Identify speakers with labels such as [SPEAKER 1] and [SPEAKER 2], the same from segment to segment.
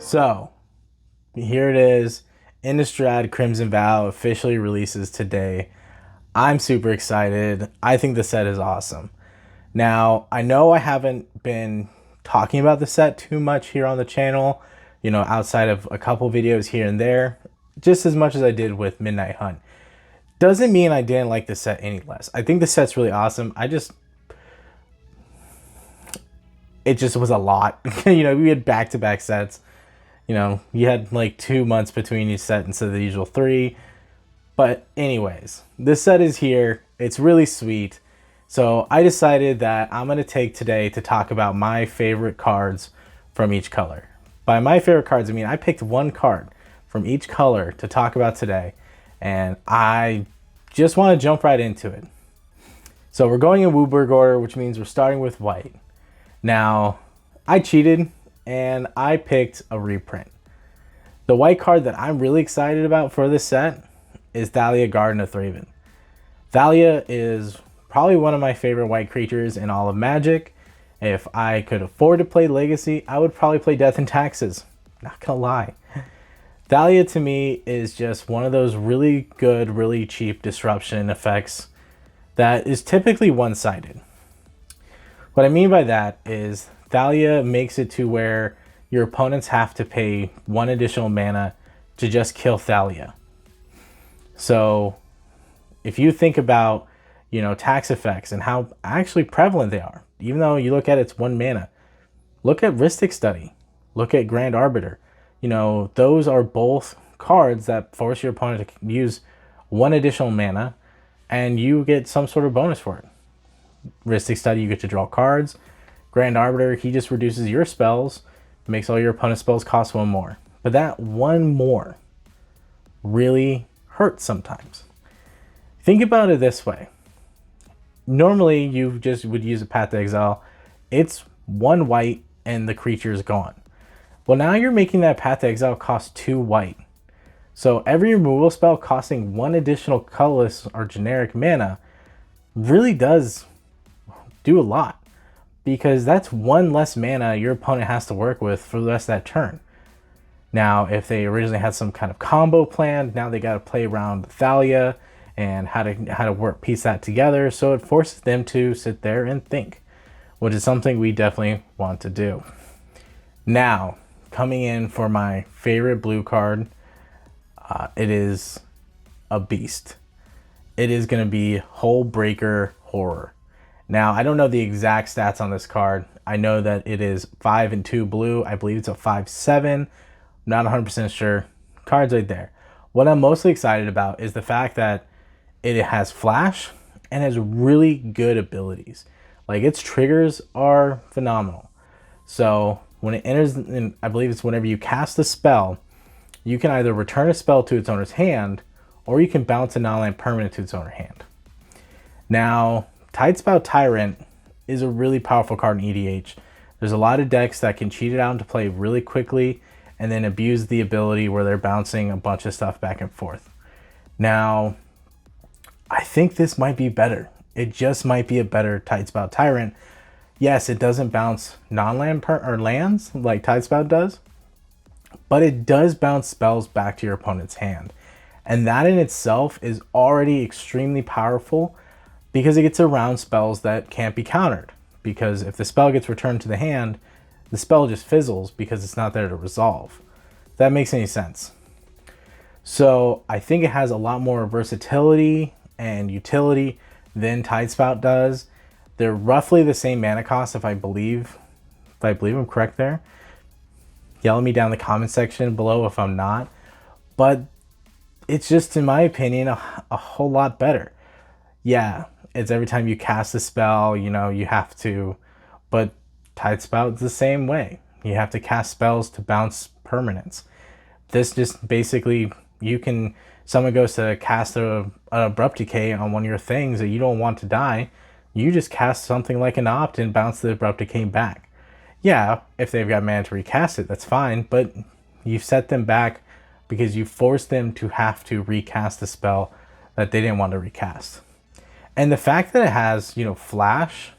[SPEAKER 1] So, here it is. Innistrad Crimson Vow officially releases today. I'm super excited. I think the set is awesome. Now, I know I haven't been talking about the set too much here on the channel, outside of a couple videos here and there, just as much as I did with Midnight Hunt. Doesn't mean I didn't like the set any less. I think the set's really awesome. It just was a lot. We had back-to-back sets. You had like 2 months between each set instead of the usual 3. But anyways, this set is here. It's really sweet. So I decided that I'm going to take today to talk about my favorite cards from each color. By my favorite cards, I mean I picked one card from each color to talk about today. And I just want to jump right into it. So we're going in Wooburg order, which means we're starting with white. Now, I cheated and I picked a reprint. The white card that I'm really excited about for this set is Thalia, Garden of Thraben. Thalia is probably one of my favorite white creatures in all of Magic. If I could afford to play Legacy, I would probably play Death and Taxes. Not gonna lie. Thalia to me is just one of those really good, really cheap disruption effects that is typically one-sided. What I mean by that is Thalia makes it to where your opponents have to pay 1 additional mana to just kill Thalia. So if you think about, tax effects and how actually prevalent they are, even though you look at it's 1 mana, look at Rhystic Study, look at Grand Arbiter. Those are both cards that force your opponent to use 1 additional mana and you get some sort of bonus for it. Rhystic Study, you get to draw cards. Grand Arbiter, he just reduces your spells, makes all your opponent's spells cost 1 more. But that 1 more really hurts sometimes. Think about it this way. Normally, you just would use a Path to Exile. It's 1 white and the creature is gone. Well, now you're making that Path to Exile cost 2 white. So every removal spell costing 1 additional colorless or generic mana really does do a lot, because that's 1 less mana your opponent has to work with for the rest of that turn. Now, if they originally had some kind of combo planned, now they got to play around Thalia and how to piece that together. So it forces them to sit there and think, which is something we definitely want to do. Now, coming in for my favorite blue card, it is a beast. It is going to be Hullbreaker Horror. Now, I don't know the exact stats on this card. I know that it is 5 and 2 blue. I believe it's a 5/7. Not 100% sure. Card's right there. What I'm mostly excited about is the fact that it has flash and has really good abilities. Like, its triggers are phenomenal. So when it enters, I believe it's whenever you cast a spell, you can either return a spell to its owner's hand, or you can bounce a non-land permanent to its owner's hand. Now, Tidespout Tyrant is a really powerful card in EDH. There's a lot of decks that can cheat it out into play really quickly and then abuse the ability where they're bouncing a bunch of stuff back and forth. Now, I think this might be better. It just might be a better Tidespout Tyrant. Yes, it doesn't bounce non-land or lands like Tidespout does, but it does bounce spells back to your opponent's hand. And that in itself is already extremely powerful, because it gets around spells that can't be countered. Because if the spell gets returned to the hand, the spell just fizzles because it's not there to resolve. If that makes any sense. So I think it has a lot more versatility and utility than Tidespout does. They're roughly the same mana cost, if I believe I'm correct there. Yell at me down in the comment section below if I'm not. But it's just, in my opinion, a whole lot better. Yeah, it's every time you cast a spell, you have to, but Tidespout's the same way. You have to cast spells to bounce permanents. This just basically, someone goes to cast an Abrupt Decay on one of your things that you don't want to die, you just cast something like an Opt and bounce the Abrupt Decay back. Yeah, if they've got mana to recast it, that's fine, but you've set them back because you forced them to have to recast a spell that they didn't want to recast. And the fact that it has, flash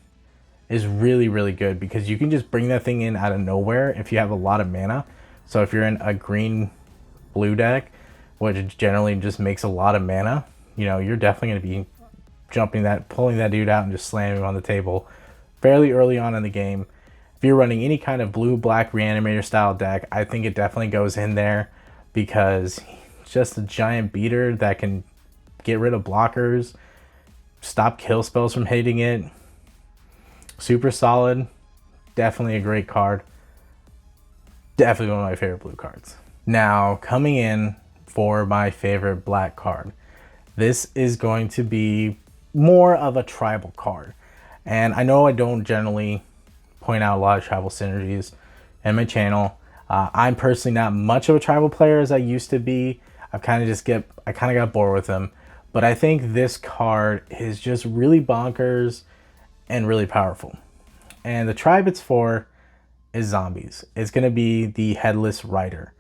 [SPEAKER 1] is really, really good, because you can just bring that thing in out of nowhere if you have a lot of mana So if you're in a green blue deck, which generally just makes a lot of mana, you know, you're definitely going to be pulling that dude out and just slamming him on the table fairly early on in the game. If you're running any kind of blue-black reanimator style deck, I think it definitely goes in there because it's just a giant beater that can get rid of blockers, stop kill spells from hitting it. Super solid. Definitely a great card. Definitely one of my favorite blue cards. Now, coming in for my favorite black card. This is going to be more of a tribal card. And I know I don't generally point out a lot of tribal synergies in my channel. I'm personally not much of a tribal player as I used to be. I kind of got bored with them. But I think this card is just really bonkers and really powerful. And the tribe it's for is zombies. It's going to be the Headless Rider.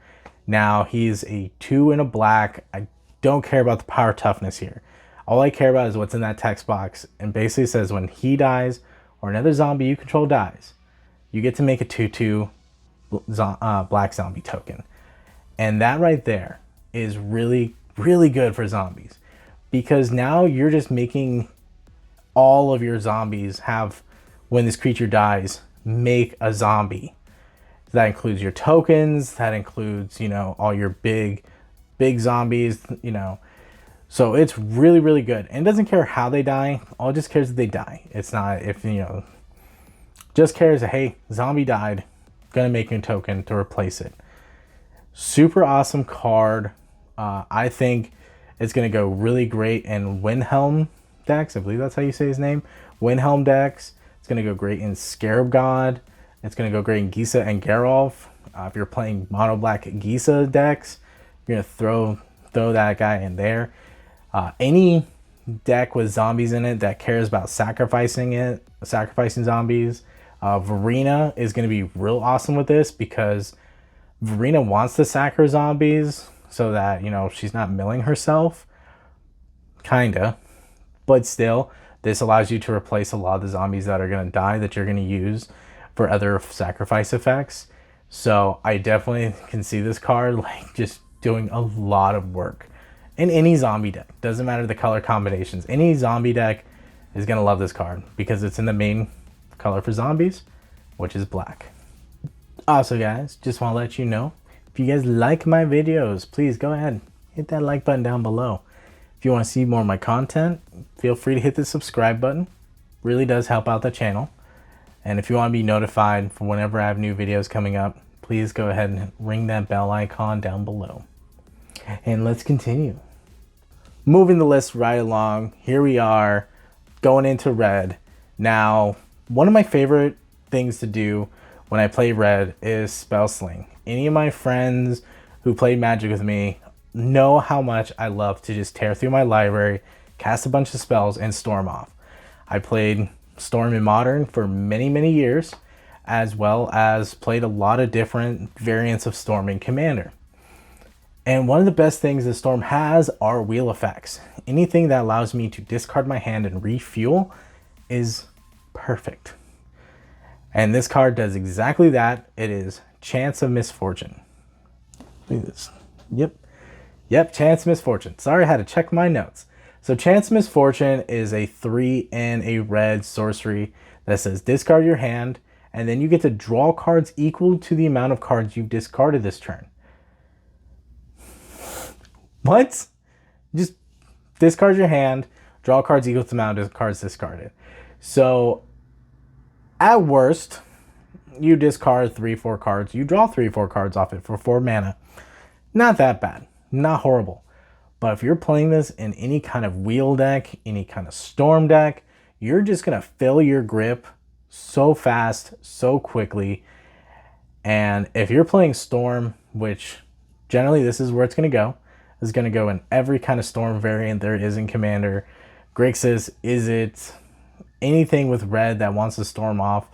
[SPEAKER 1] Now, he's a 2 and a black. I don't care about the power toughness here. All I care about is what's in that text box. And basically says when he dies or another zombie you control dies, you get to make a 2/2 black zombie token. And that right there is really, really good for zombies. Because now you're just making all of your zombies have, when this creature dies, make a zombie. That includes your tokens, that includes, you know, all your big zombies, you know. So it's really, really good. And it doesn't care how they die, all it just cares that they die. It's not, if, you know, just cares that, hey, zombie died, gonna make a token to replace it. Super awesome card. I think it's gonna go really great in Windhelm decks. I believe that's how you say his name. Windhelm decks. It's gonna go great in Scarab God. It's gonna go great in Gisa and Geralf. If you're playing mono black Gisa decks, you're gonna throw that guy in there. Any deck with zombies in it that cares about sacrificing zombies. Verena is gonna be real awesome with this because Verena wants to sack her zombies so that, you know, she's not milling herself. Kinda. But still, this allows you to replace a lot of the zombies that are going to die that you're going to use for other sacrifice effects. So I definitely can see this card like just doing a lot of work in any zombie deck. Doesn't matter the color combinations. Any zombie deck is going to love this card because it's in the main color for zombies, which is black. Also, guys, just want to let you know, if you guys like my videos, please go ahead, hit that like button down below. If you want to see more of my content, feel free to hit the subscribe button. Really does help out the channel. And if you want to be notified for whenever I have new videos coming up, please go ahead and ring that bell icon down below. And let's continue. Moving the list right along, here we are, going into red. Now, one of my favorite things to do when I play red is spell sling. Any of my friends who played Magic with me know how much I love to just tear through my library, cast a bunch of spells, and storm off. I played Storm in Modern for many, many years, as well as played a lot of different variants of Storm in Commander. And one of the best things that Storm has are wheel effects. Anything that allows me to discard my hand and refuel is perfect. And this card does exactly that. It is Chance of Misfortune. Look at this. Yep, Chance of Misfortune. Sorry, I had to check my notes. So Chance of Misfortune is a 3 and a red sorcery that says discard your hand, and then you get to draw cards equal to the amount of cards you've discarded this turn. What? Just discard your hand, draw cards equal to the amount of cards discarded. So at worst, you discard 3-4 cards. You draw 3-4 cards off it for 4 mana. Not that bad. Not horrible. But if you're playing this in any kind of wheel deck, any kind of storm deck, you're just going to fill your grip so fast, so quickly. And if you're playing storm, which generally this is where it's going to go. It's going to go in every kind of storm variant there is in Commander. Grixis, Izzet, anything with red that wants to storm off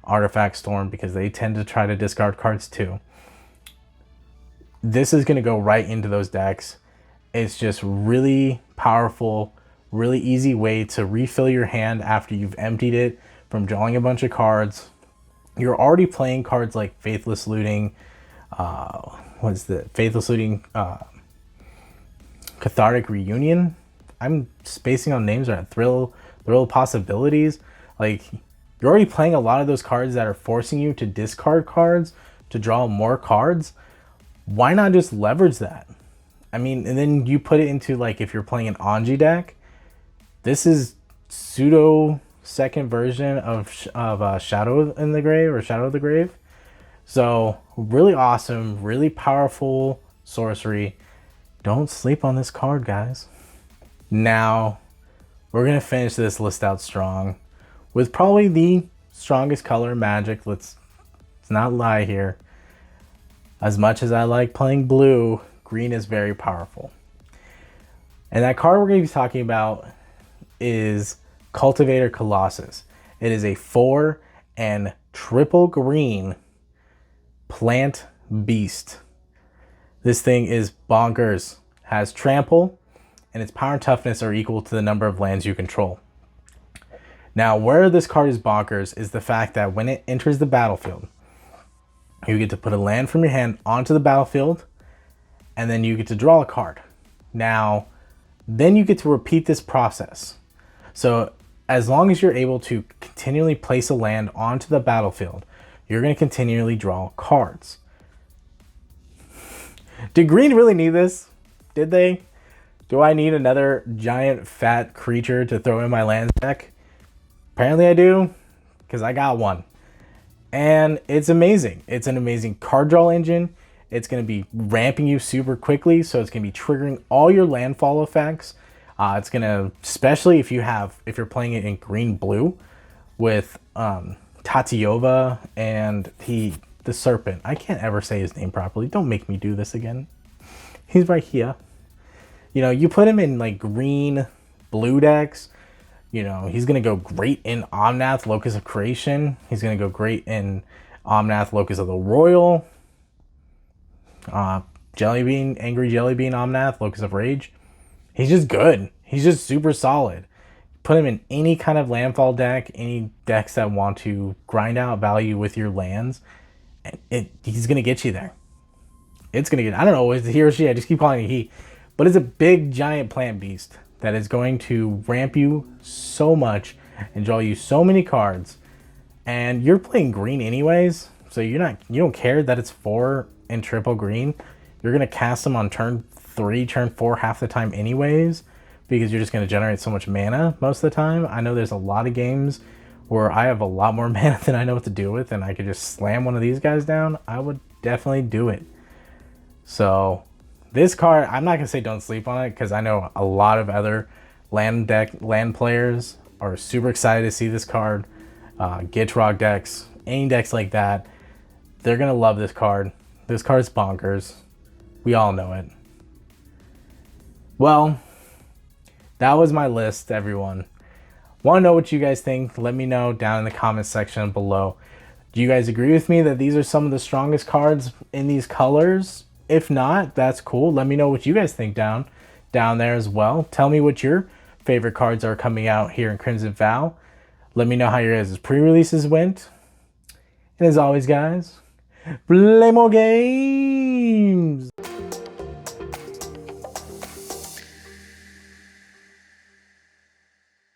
[SPEAKER 1] Artifact Storm, because they tend to try to discard cards too. This is going to go right into those decks. It's just really powerful, really easy way to refill your hand after you've emptied it from drawing a bunch of cards. You're already playing cards like Faithless Looting, what's the Faithful Fleeting Cathartic Reunion. I'm spacing on names right. Thrill of Possibilities. Like, you're already playing a lot of those cards that are forcing you to discard cards to draw more cards. Why not just leverage that? I mean, and then you put it into, like, if you're playing an Anji deck, this is pseudo second version of Shadow in the Grave, or Shadow of the Grave. So really awesome, really powerful sorcery. Don't sleep on this card, guys. Now we're gonna finish this list out strong with probably the strongest color in Magic. Let's not lie here. As much as I like playing blue, green is very powerful. And that card we're going to be talking about is Cultivator Colossus. It is a 4 and triple green plant beast. This thing is bonkers. Has trample, and its power and toughness are equal to the number of lands you control. Now, where this card is bonkers is the fact that when it enters the battlefield, you get to put a land from your hand onto the battlefield, and then you get to draw a card. Now, then you get to repeat this process. So as long as you're able to continually place a land onto the battlefield, you're going to continually draw cards. Did green really need this? Did they? Do I need another giant fat creature to throw in my land deck? Apparently I do, because I got one. And it's amazing. It's an amazing card draw engine. It's going to be ramping you super quickly, so it's going to be triggering all your landfall effects. It's going to, especially if you're playing it in green-blue with Tatiova and the Serpent. I can't ever say his name properly. Don't make me do this again. He's right here. You know, you put him in like green-blue decks. You know, he's going to go great in Omnath, Locus of Creation. He's going to go great in Omnath, Locus of the Royal. Jellybean, Angry Jellybean, Omnath, Locus of Rage. He's just good. He's just super solid. Put him in any kind of landfall deck, any decks that want to grind out value with your lands, and he's going to get you there. It's going to get, I don't know, is it he or she? I just keep calling it he. But it's a big, giant plant beast that is going to ramp you so much and draw you so many cards. And you're playing green anyways, so you don't care that it's 4 and triple green. You're going to cast them on turn 3, turn 4 half the time anyways, because you're just going to generate so much mana most of the time. I know there's a lot of games where I have a lot more mana than I know what to do with, and I could just slam one of these guys down. I would definitely do it. So this card, I'm not going to say don't sleep on it, because I know a lot of other land players are super excited to see this card. Gitrog decks, any decks like that, they're going to love this card. This card's bonkers. We all know it. Well, that was my list, everyone. Want to know what you guys think? Let me know down in the comment section below. Do you guys agree with me that these are some of the strongest cards in these colors? If not, that's cool. Let me know what you guys think down there as well. Tell me what your favorite cards are coming out here in Crimson Vow. Let me know how your guys' pre-releases went. And as always, guys, play more games!